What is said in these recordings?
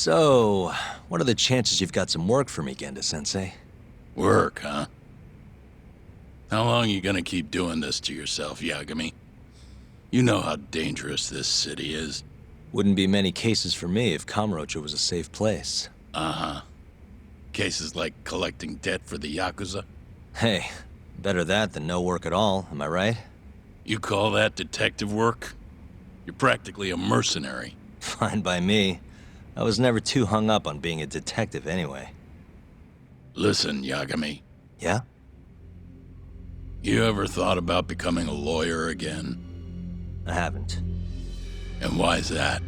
So, what are the chances you've got some work for me, Genda-sensei? Work, huh? How long you gonna keep doing this to yourself, Yagami? You know how dangerous this city is. Wouldn't be many cases for me if Kamurocho was a safe place. Uh-huh. Cases like collecting debt for the Yakuza? Hey, better that than no work at all, am I right? You call that detective work? You're practically a mercenary. Fine by me. I was never too hung up on being a detective anyway. Listen, Yagami. Yeah? You ever thought about becoming a lawyer again? I haven't. And why's that?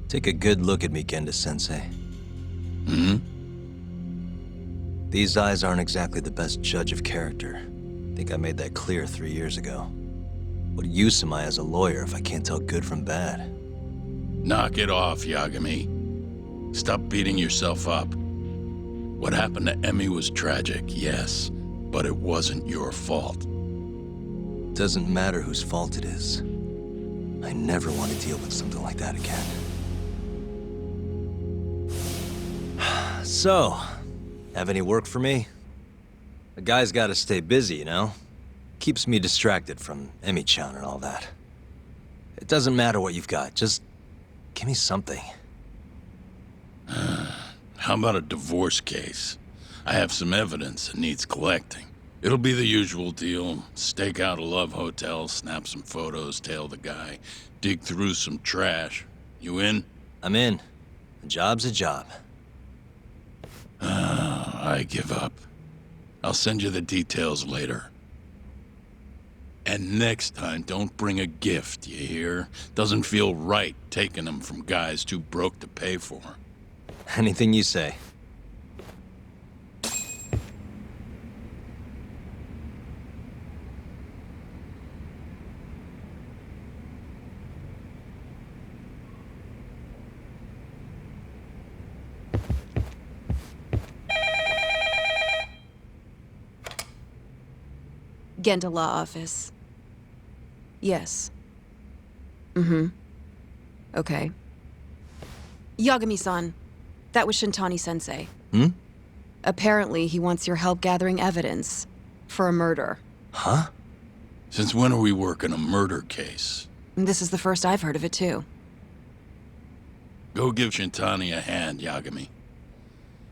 Take a good look at me, Genda-sensei. Hmm? These eyes aren't exactly the best judge of character. Think I made that clear 3 years ago. What use am I as a lawyer if I can't tell good from bad? Knock it off, Yagami. Stop beating yourself up. What happened to Emmy was tragic, yes, but it wasn't your fault. Doesn't matter whose fault it is. I never want to deal with something like that again. So, have any work for me? A guy's gotta stay busy, you know? Keeps me distracted from Emmy-chan and all that. It doesn't matter what you've got, just give me something. How about a divorce case? I have some evidence that needs collecting. It'll be the usual deal. Stake out a love hotel, snap some photos, tail the guy, dig through some trash. You in? I'm in. A job's a job. I give up. I'll send you the details later. And next time, don't bring a gift, you hear? Doesn't feel right taking them from guys too broke to pay for. Anything you say. Genda Law Office. Yes. Mm-hmm. Okay. Yagami-san, that was Shintani-sensei. Hmm? Apparently, he wants your help gathering evidence for a murder. Huh? Since when are we working a murder case? This is the first I've heard of it, too. Go give Shintani a hand, Yagami.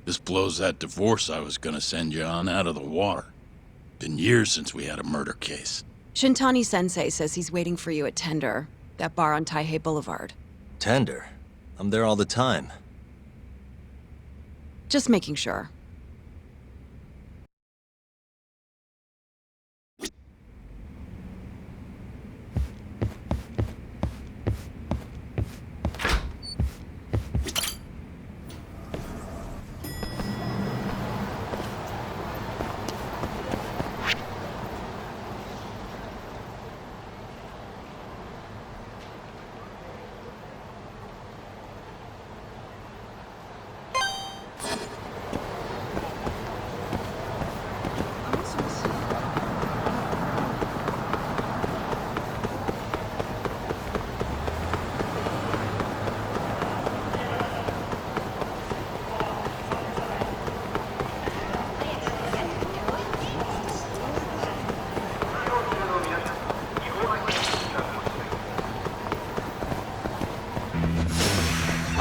This blows that divorce I was gonna send you on out of the water. Been years since we had a murder case. Shintani-sensei says he's waiting for you at Tender, that bar on Taihei Boulevard. Tender. I'm there all the time. Just making sure.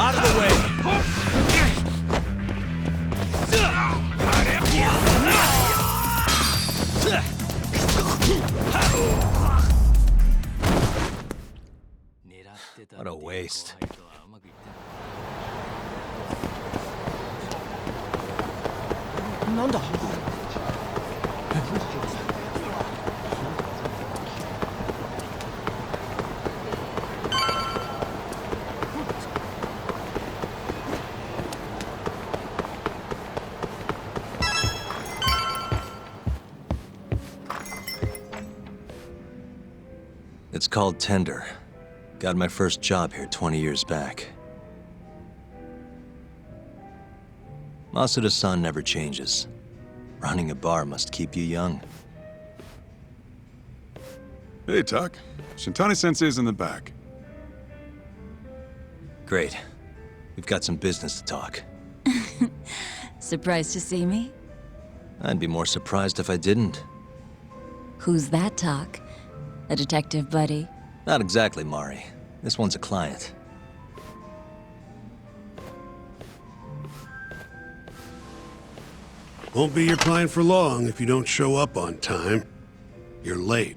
Out of the way! What a waste. It's called Tender. Got my first job here 20 years back. Masuda-san never changes. Running a bar must keep you young. Hey, Tuck. Shintani-sensei's in the back. Great. We've got some business to talk. Surprised to see me? I'd be more surprised if I didn't. Who's that talk? A detective buddy? Not exactly, Mari. This one's a client. Won't be your client for long if you don't show up on time. You're late.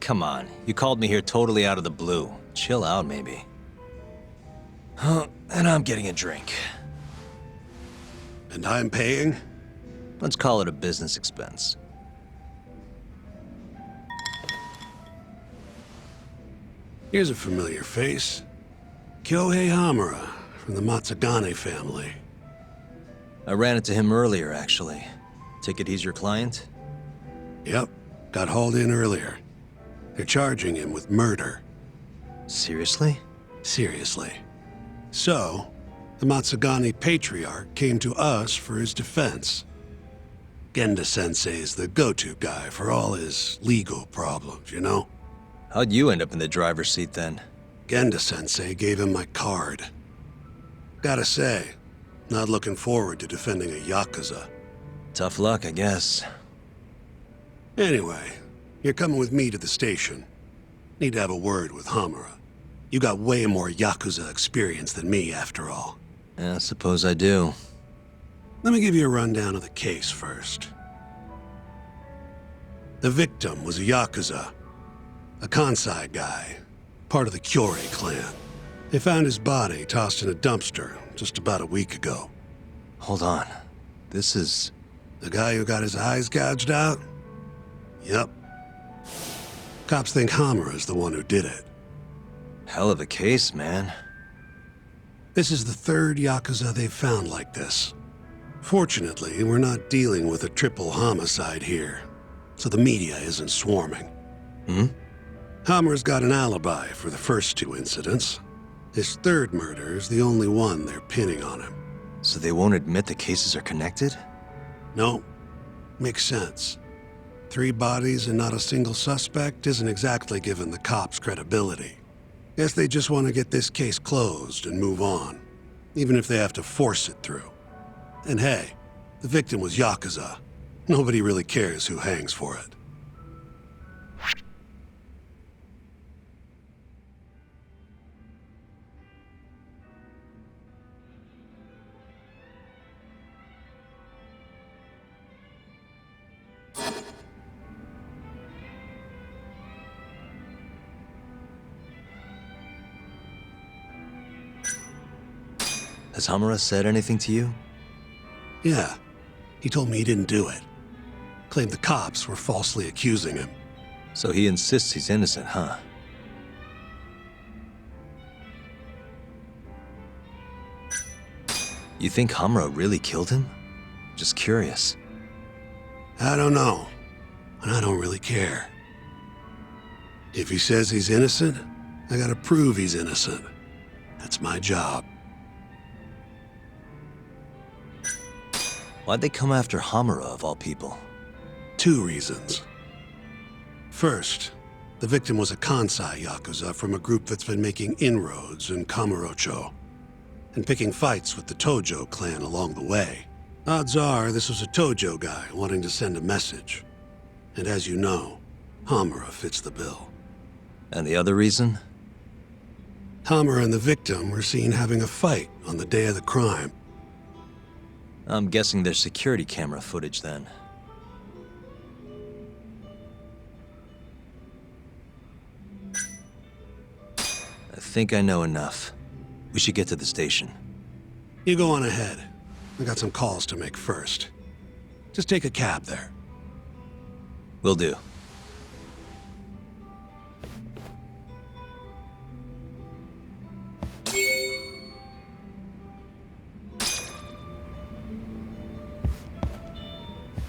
Come on, you called me here totally out of the blue. Chill out, maybe. Huh, and I'm getting a drink. And I'm paying? Let's call it a business expense. Here's a familiar face. Kyohei Hamura, from the Matsugane family. I ran into him earlier, actually. Take it he's your client? Yep, got hauled in earlier. They're charging him with murder. Seriously? Seriously. So, the Matsugane patriarch came to us for his defense. Genda-sensei's the go-to guy for all his legal problems, you know? How'd you end up in the driver's seat then? Genda-sensei gave him my card. Gotta say, not looking forward to defending a Yakuza. Tough luck, I guess. Anyway, you're coming with me to the station. Need to have a word with Hamura. You got way more Yakuza experience than me, after all. Yeah, I suppose I do. Let me give you a rundown of the case first. The victim was a Yakuza. A Kansai guy, part of the Kyorei clan. They found his body tossed in a dumpster just about a week ago. Hold on. This is... The guy who got his eyes gouged out? Yep. Cops think Hamura's the one who did it. hell of a case, man. This is the third Yakuza they've found like this. Fortunately, we're not dealing with a triple homicide here, so the media isn't swarming. Hammer's got an alibi for the first two incidents. His third murder is the only one they're pinning on him. So they won't admit the cases are connected? No, makes sense. 3 bodies and not a single suspect isn't exactly giving the cops credibility. Guess they just want to get this case closed and move on, even if they have to force it through. And hey, the victim was Yakuza. Nobody really cares who hangs for it. Has Hamura said anything to you? Yeah, he told me he didn't do it. Claimed the cops were falsely accusing him. So he insists he's innocent, huh? You think Hamura really killed him? Just curious. I don't know, and I don't really care. If he says he's innocent, I gotta prove he's innocent. That's my job. Why'd they come after Hamura, of all people? 2 reasons. First, the victim was a Kansai Yakuza from a group that's been making inroads in Kamurocho, and picking fights with the Tojo clan along the way. Odds are this was a Tojo guy wanting to send a message. And as you know, Hamura fits the bill. And the other reason? Hamura and the victim were seen having a fight on the day of the crime. I'm guessing there's security camera footage then. I think I know enough. We should get to the station. You go on ahead. I got some calls to make first. Just take a cab there. Will do.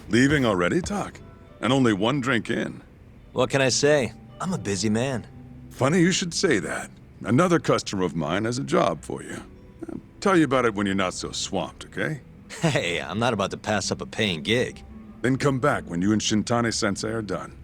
Leaving already, Doc? And only 1 drink in. What can I say? I'm a busy man. Funny you should say that. Another customer of mine has a job for you. I'll tell you about it when you're not so swamped, okay? Hey, I'm not about to pass up a paying gig. Then come back when you and Shintani-sensei are done.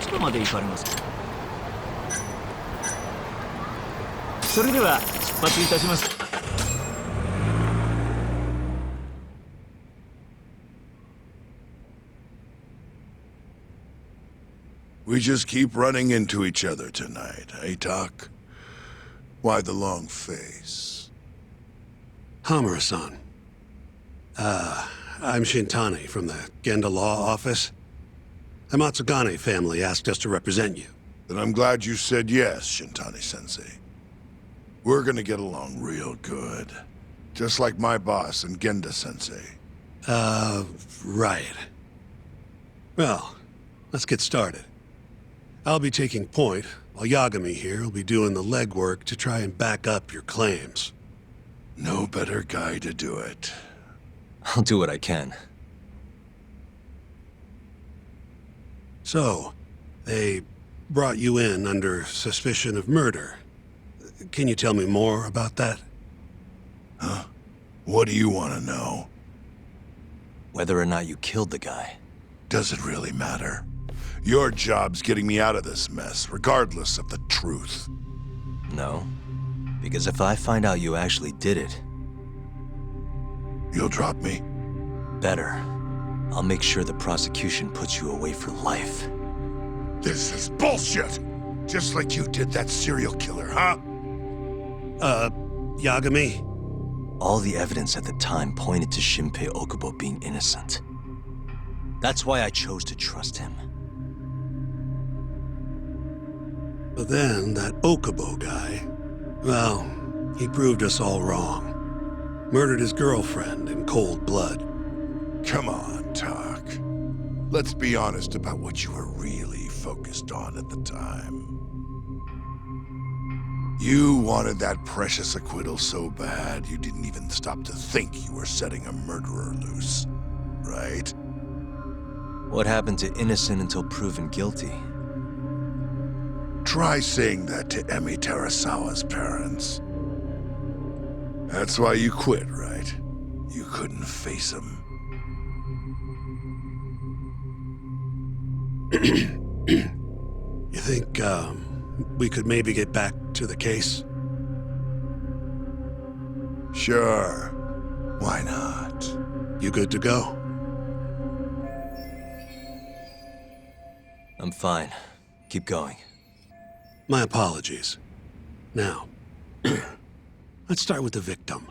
ちとまで行かれますか。それでは出発いたします。We just keep running into each other tonight, eh, Doc? Why the long face? Hamura-san. I'm Shintani from the Genda Law Office. The Matsugane family asked us to represent you. Then I'm glad you said yes, Shintani-sensei. We're gonna get along real good. Just like my boss and Genda-sensei. Right. Well, let's get started. I'll be taking point, while Yagami here will be doing the legwork to try and back up your claims. No better guy to do it. I'll do what I can. So, they brought you in under suspicion of murder. Can you tell me more about that? Huh? What do you want to know? Whether or not you killed the guy. Does it really matter? Your job's getting me out of this mess, regardless of the truth. No. Because if I find out you actually did it... You'll drop me? Better. I'll make sure the prosecution puts you away for life. This is bullshit! Just like you did that serial killer, huh? Yagami? All the evidence at the time pointed to Shinpei Okubo being innocent. That's why I chose to trust him. But then, that Okubo guy, well, he proved us all wrong. Murdered his girlfriend in cold blood. Come on, Talk. Let's be honest about what you were really focused on at the time. You wanted that precious acquittal so bad, you didn't even stop to think you were setting a murderer loose, right? What happened to innocent until proven guilty? Try saying that to Emi Terasawa's parents. That's why you quit, right? You couldn't face him. You think, we could maybe get back to the case? Sure. Why not? You good to go? I'm fine. Keep going. My apologies. Now, let's start with the victim.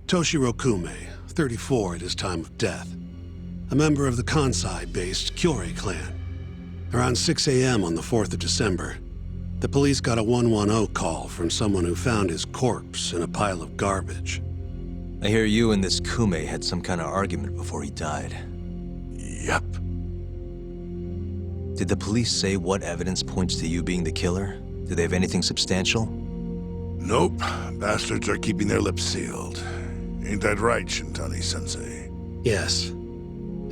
Toshiro Kume, 34 at his time of death. A member of the Kansai-based Kyorei clan. Around 6 a.m. on the 4th of December, the police got a 110 call from someone who found his corpse in a pile of garbage. I hear you and this Kume had some kind of argument before he died. Yep. Did the police say what evidence points to you being the killer? Do they have anything substantial? Nope. Bastards are keeping their lips sealed. Ain't that right, Shintani-sensei? Yes.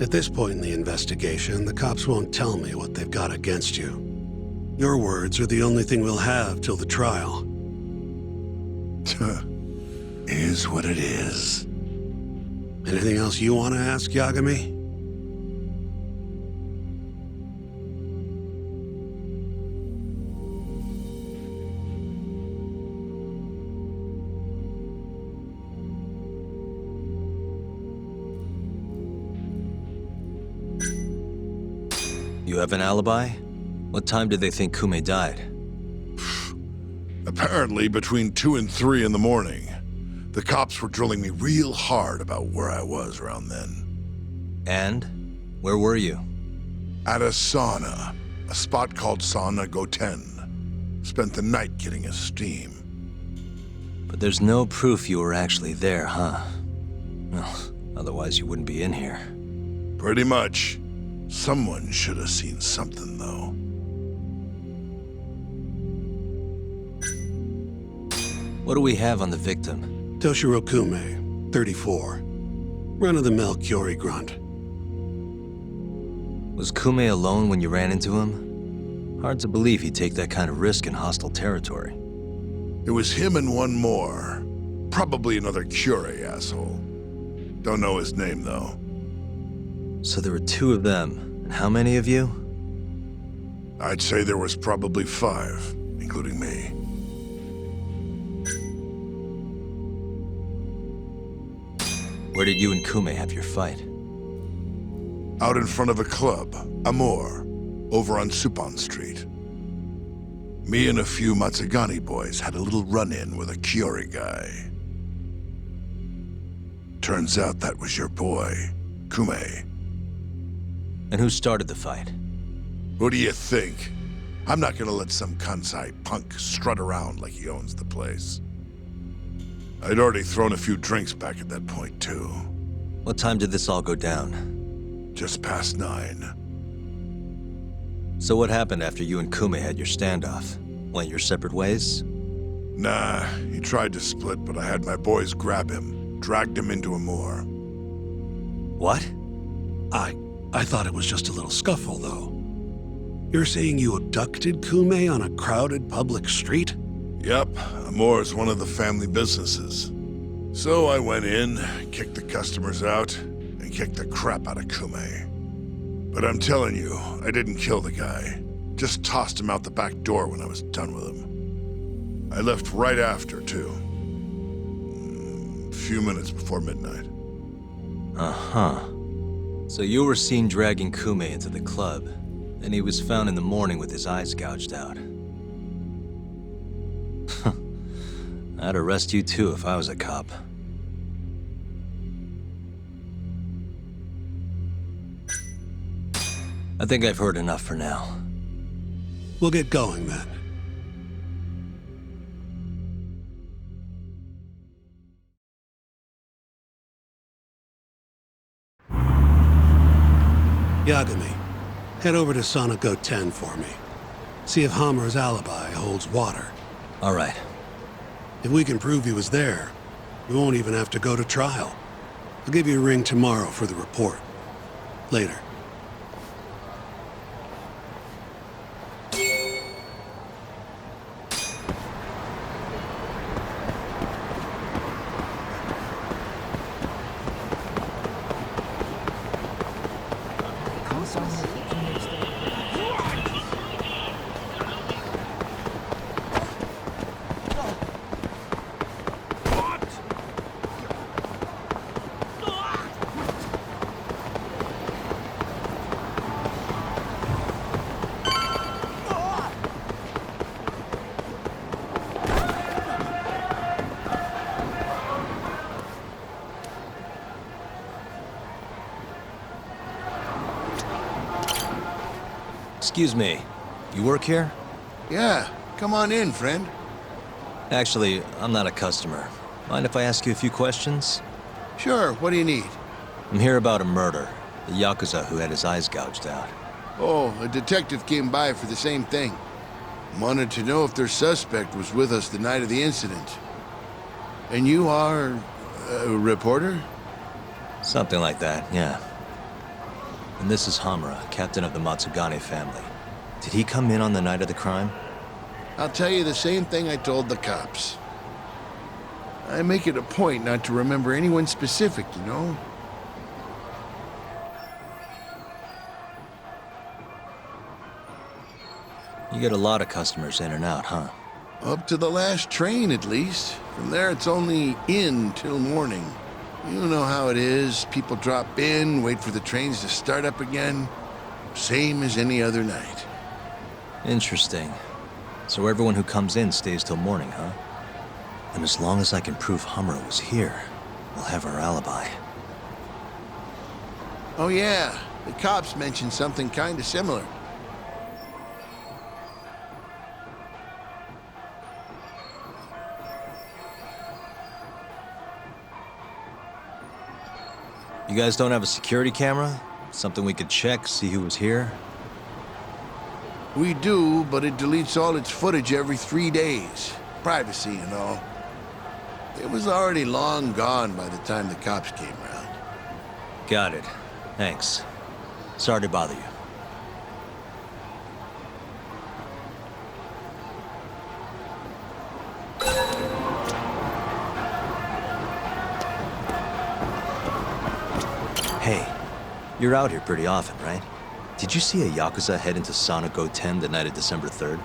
At this point in the investigation, the cops won't tell me what they've got against you. Your words are the only thing we'll have till the trial. Is what it is. Anything else you want to ask, Yagami? You have an alibi? What time did they think Kume died? Apparently between 2 and 3 in the morning. The cops were drilling me real hard about where I was around then. And? Where were you? At a sauna. A spot called Sauna Goten. Spent the night getting a steam. But there's no proof you were actually there, huh? Well, otherwise you wouldn't be in here. Pretty much. Someone should have seen something, though. What do we have on the victim? Toshiro Kume, 34. Run-of-the-mill Kyorei grunt. Was Kume alone when you ran into him? Hard to believe he'd take that kind of risk in hostile territory. It was him and one more. Probably another Kyorei asshole. Don't know his name, though. So there were 2 of them, and how many of you? I'd say there was probably 5, including me. Where did you and Kume have your fight? Out in front of a club, Amor, over on Supon Street. Me and a few Matsugani boys had a little run-in with a Kiori guy. Turns out that was your boy, Kume. And who started the fight? Who do you think? I'm not gonna let some Kansai punk strut around like he owns the place. I'd already thrown a few drinks back at that point, too. What time did this all go down? Just past 9. So what happened after you and Kume had your standoff? Went your separate ways? Nah, he tried to split, but I had my boys grab him, dragged him into a moor. What? I thought it was just a little scuffle, though. You're saying you abducted Kume on a crowded public street? Yep, Amor's one of the family businesses. So I went in, kicked the customers out, and kicked the crap out of Kume. But I'm telling you, I didn't kill the guy. Just tossed him out the back door when I was done with him. I left right after, too. A few minutes before midnight. Uh-huh. So you were seen dragging Kume into the club, and he was found in the morning with his eyes gouged out. I'd arrest you too if I was a cop. I think I've heard enough for now. We'll get going then. Yagami, head over to Sonico 10 for me. See if Hammer's alibi holds water. All right. If we can prove he was there, we won't even have to go to trial. I'll give you a ring tomorrow for the report. Later. Excuse me, you work here? Yeah, come on in, friend. Actually, I'm not a customer. Mind if I ask you a few questions? Sure, what do you need? I'm here about a murder. The Yakuza who had his eyes gouged out. Oh, a detective came by for the same thing. Wanted to know if their suspect was with us the night of the incident. And you are a reporter? Something like that, yeah. And this is Hamura, captain of the Matsugani family. Did he come in on the night of the crime? I'll tell you the same thing I told the cops. I make it a point not to remember anyone specific, you know? You get a lot of customers in and out, huh? Up to the last train, at least. From there, it's only in till morning. You know how it is. People drop in, wait for the trains to start up again. Same as any other night. Interesting. So everyone who comes in stays till morning, huh? And as long as I can prove Hamura was here, we'll have our alibi. Oh yeah, the cops mentioned something kinda similar. You guys don't have a security camera? Something we could check, see who was here? We do, but it deletes all its footage every 3 days. Privacy and all. It was already long gone by the time the cops came around. Got it. Thanks. Sorry to bother you. Hey, you're out here pretty often, right? Did you see a Yakuza head into Sonic 10 the night of December 3rd?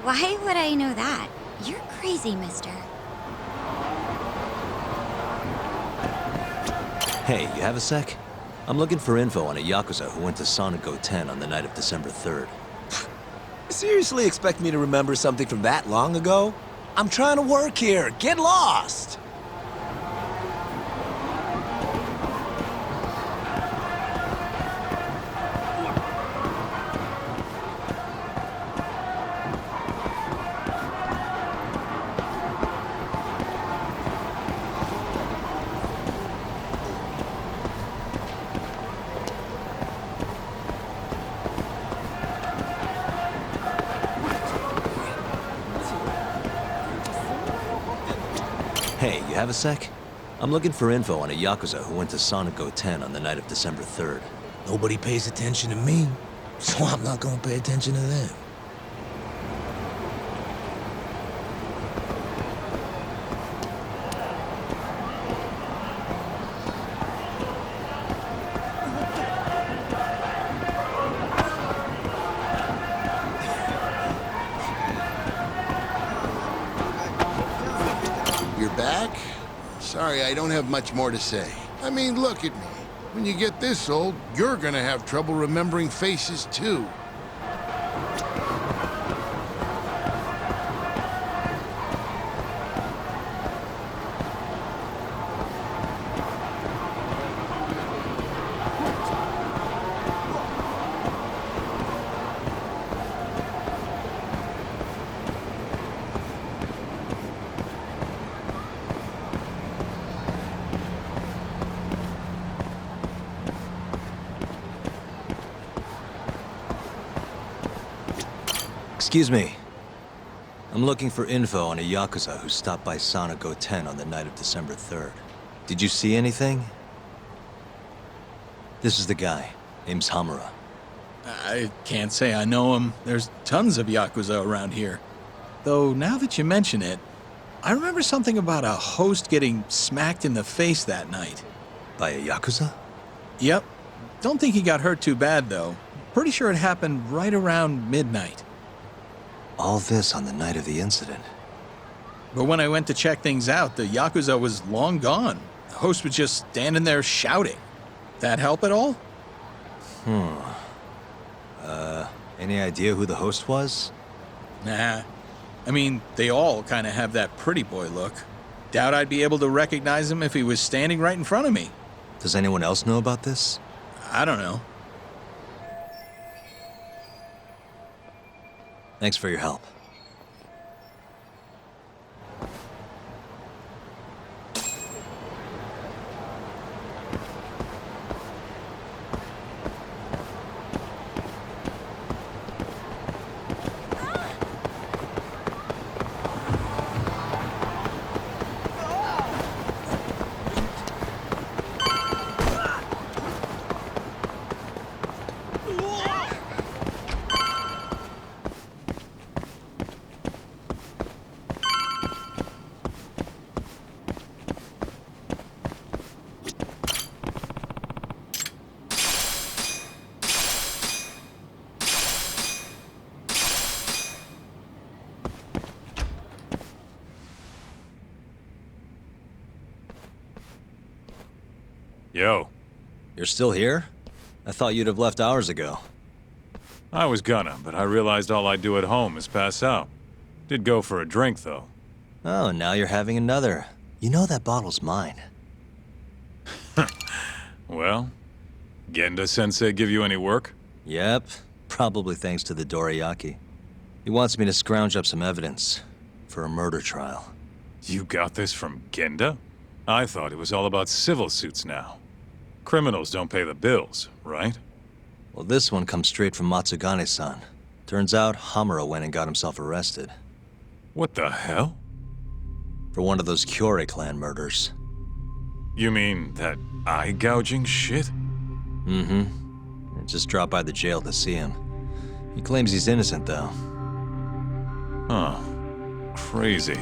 Why would I know that? You're crazy, mister. Hey, you have a sec? I'm looking for info on a Yakuza who went to Sonic 10 on the night of December 3rd. Seriously expect me to remember something from that long ago? I'm trying to work here. Get lost! Hey, you have a sec? I'm looking for info on a Yakuza who went to Sonic 10 on the night of December 3rd. Nobody pays attention to me, so I'm not gonna pay attention to them. You're back? Sorry, I don't have much more to say. I mean, look at me. When you get this old, you're gonna have trouble remembering faces, too. Excuse me. I'm looking for info on a Yakuza who stopped by Sonic 10 on the night of December 3rd. Did you see anything? This is the guy. Name's Hamura. I can't say I know him. There's tons of Yakuza around here. Though, now that you mention it, I remember something about a host getting smacked in the face that night. By a Yakuza? Yep. Don't think he got hurt too bad, though. Pretty sure it happened right around midnight. All this on the night of the incident. But when I went to check things out, the Yakuza was long gone. The host was just standing there shouting. That help at all? Any idea who the host was? Nah. I mean, they all kind of have that pretty boy look. Doubt I'd be able to recognize him if he was standing right in front of me. Does anyone else know about this? I don't know. Thanks for your help. Yo. You're still here? I thought you'd have left hours ago. I was gonna, but I realized all I do at home is pass out. Did go for a drink, though. Oh, now you're having another. You know that bottle's mine. Well, Genda-sensei give you any work? Yep, probably thanks to the Dorayaki. He wants me to scrounge up some evidence for a murder trial. You got this from Genda? I thought it was all about civil suits now. Criminals don't pay the bills, right? Well, this one comes straight from Matsugane-san. Turns out Hamura went and got himself arrested. What the hell? For one of those Kyorei clan murders. You mean that eye-gouging shit? Mm-hmm. I just dropped by the jail to see him. He claims he's innocent, though. Huh. Crazy.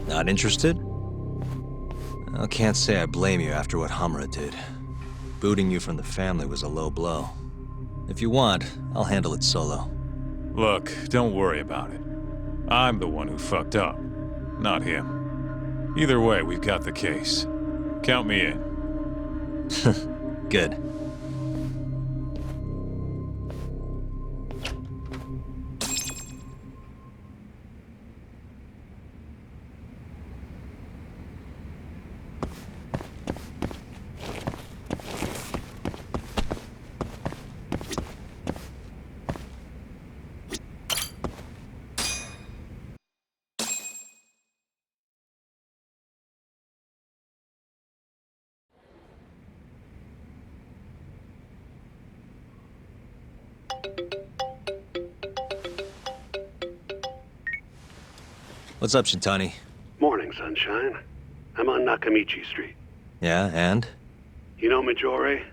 Not interested? I can't say I blame you after what Hamura did. Booting you from the family was a low blow. If you want, I'll handle it solo. Look, don't worry about it. I'm the one who fucked up, not him. Either way, we've got the case. Count me in. Good. What's up, Shintani? Morning, sunshine. I'm on Nakamichi Street. Yeah, and? You know Majore?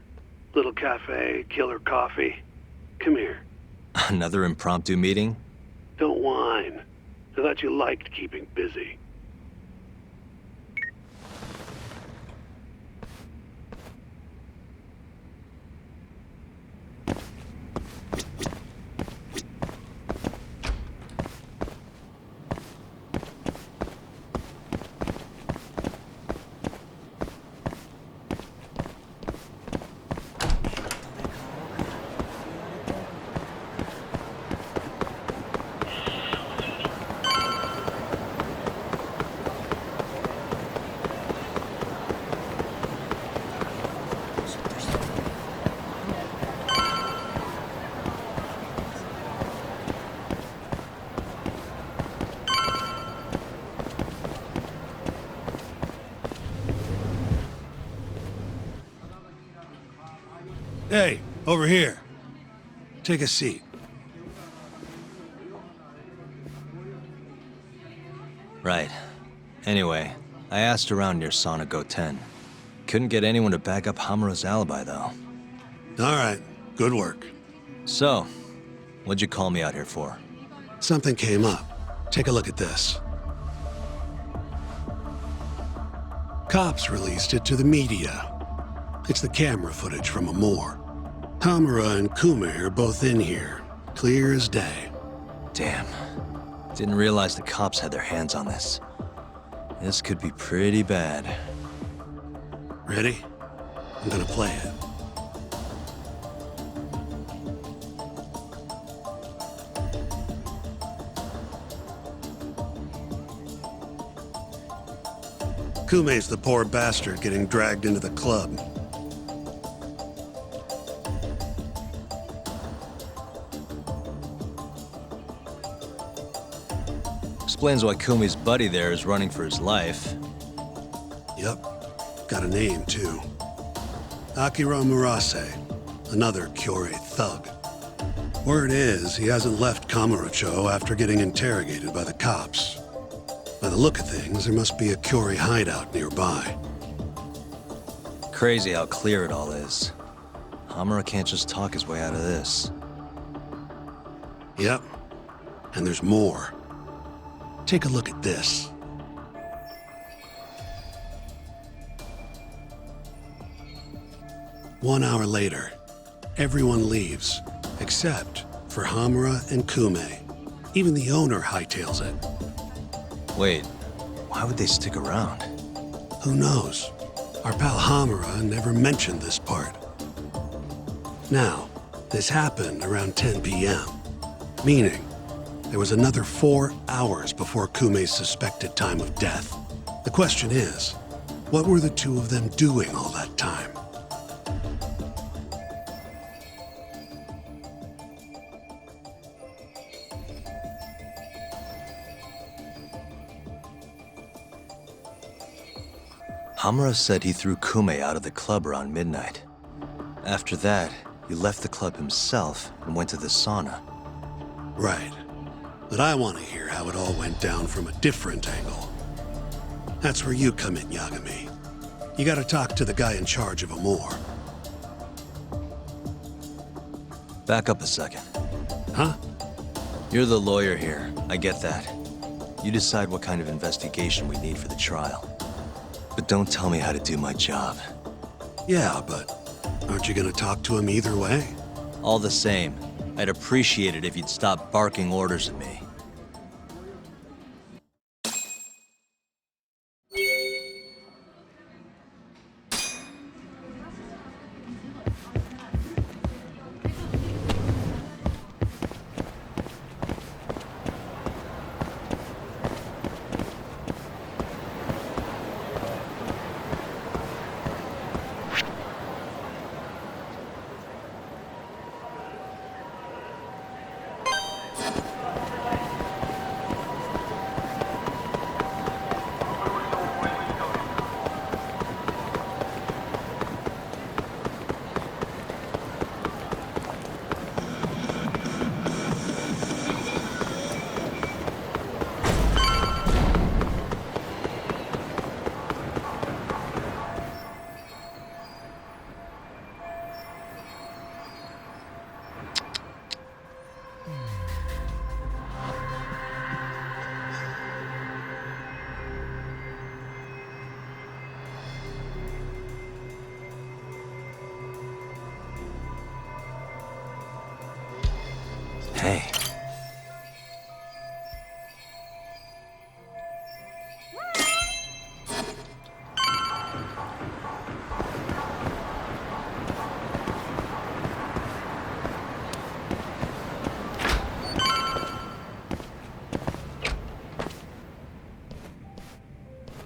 Little cafe, killer coffee. Come here. Another impromptu meeting? Don't whine. I thought you liked keeping busy. Hey, over here. Take a seat. Right. Anyway, I asked around near Sonigo 10. Couldn't get anyone to back up Hamura's alibi, though. All right. Good work. So, what'd you call me out here for? Something came up. Take a look at this. Cops released it to the media. It's the camera footage from a moor. Hamura and Kume are both in here, clear as day. Damn. Didn't realize the cops had their hands on this. This could be pretty bad. Ready? I'm gonna play it. Kume's the poor bastard getting dragged into the club. Explains why Kumi's buddy there is running for his life. Yep. Got a name, too. Akira Murase, another Kyorei thug. Word is, he hasn't left Kamurocho after getting interrogated by the cops. By the look of things, there must be a Kyorei hideout nearby. Crazy how clear it all is. Hamura can't just talk his way out of this. Yep. And there's more. Take a look at this. One hour later, everyone leaves, except for Hamura and Kume. Even the owner hightails it. Wait, why would they stick around? Who knows? Our pal Hamura never mentioned this part. Now, this happened around 10 p.m., meaning there was another 4 hours before Kume's suspected time of death. The question is, what were the two of them doing all that time? Hamura said he threw Kume out of the club around midnight. After that, he left the club himself and went to the sauna. Right. But I want to hear how it all went down from a different angle. That's where you come in, Yagami. You gotta talk to the guy in charge of Amor. Back up a second. Huh? You're the lawyer here. I get that. You decide what kind of investigation we need for the trial. But don't tell me how to do my job. Yeah, but aren't you gonna talk to him either way? All the same, I'd appreciate it if you'd stop barking orders at me. Hey.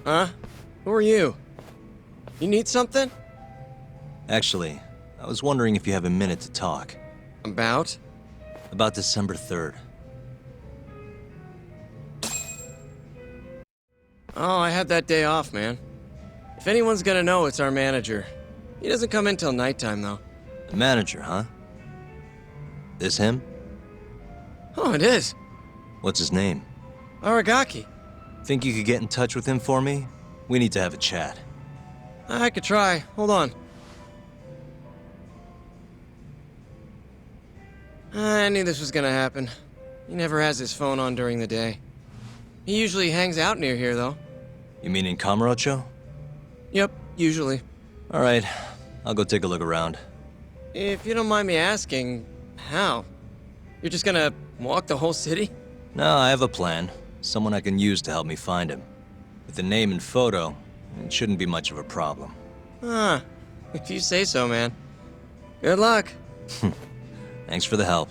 Huh? Who are you? You need something? Actually, I was wondering if you have a minute to talk. About? About December 3rd. Oh, I had that day off, man. If anyone's gonna know, it's our manager. He doesn't come in till nighttime, though. The manager, huh? This him? Oh, it is. What's his name? Aragaki. Think you could get in touch with him for me? We need to have a chat. I could try. Hold on. I knew this was gonna happen. He never has his phone on during the day. He usually hangs out near here, though. You mean in Kamurocho? Yep, usually. All right, I'll go take a look around. If you don't mind me asking, how? You're just gonna walk the whole city? No, I have a plan. Someone I can use to help me find him. With the name and photo, it shouldn't be much of a problem. Huh. If you say so, man. Good luck. Thanks for the help.